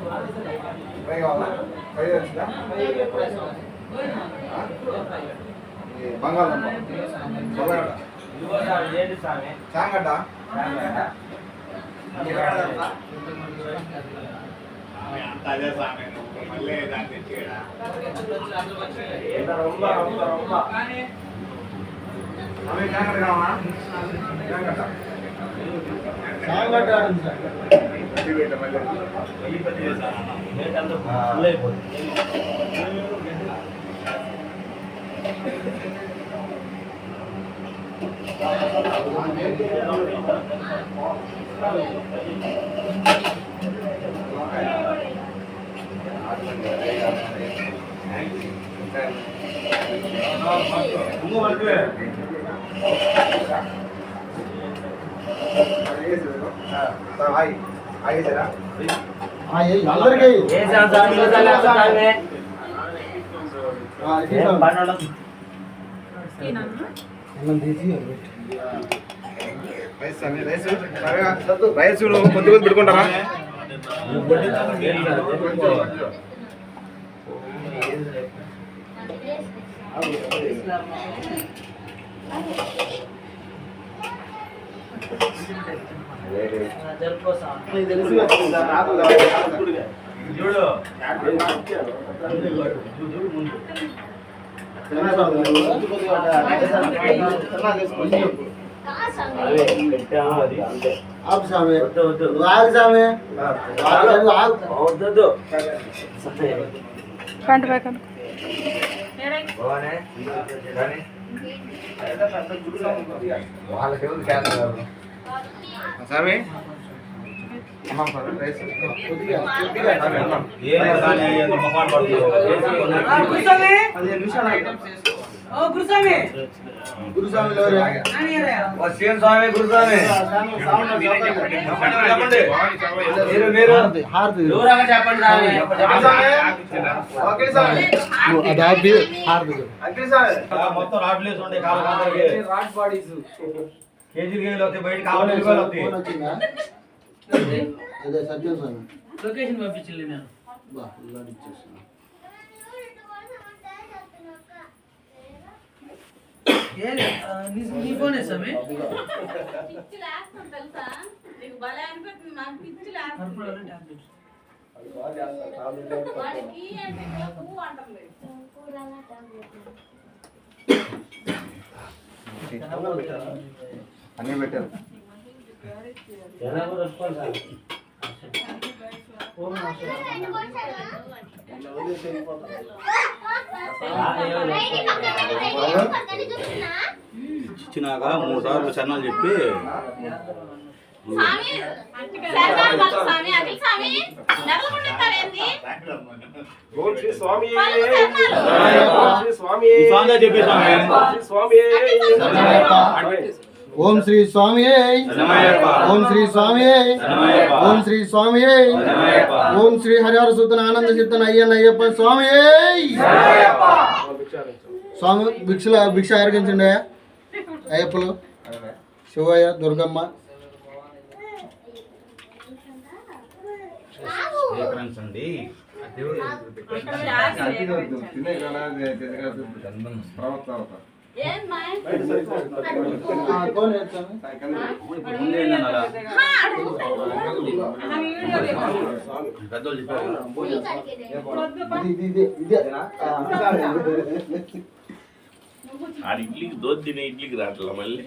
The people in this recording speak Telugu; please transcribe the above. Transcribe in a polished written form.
ఫ్రై కావాలా? ఫ్రై వచ్చిందా? బంగాళదుంప చాంగడ్డ అదే సామె మళ్ళీ దాన్ని తెచ్చేయడా చాంగడ్డ కావాలా? చాంగడ్డ అందరికీ రైస్ కొద్ది కొద్ది పెట్టుకుంటారా? సామి మొత్తం రాడ్లేసి ఉండే కేజీ బయట కావాలి లొకేషన్ పంపించలే నేను నీ ఫోన్ వేసామే అన్నీ పెట్టారు. ఇచ్చినాక 3 సార్లు చన్నాలు చెప్పి ఓం శ్రీ స్వామి ఓం శ్రీ స్వామి ఓం శ్రీ స్వామి ఓం శ్రీ హరిహర సూతన ఆనంద చిత్తన అయ్యప్ప స్వామి స్వామి భిక్ష ఆరగించండి అయ్యప్పలు శివయ్య దుర్గమ్మ ఇడ్లీకి దోశ తినే ఇడ్లీకి రాట్లా మళ్ళీ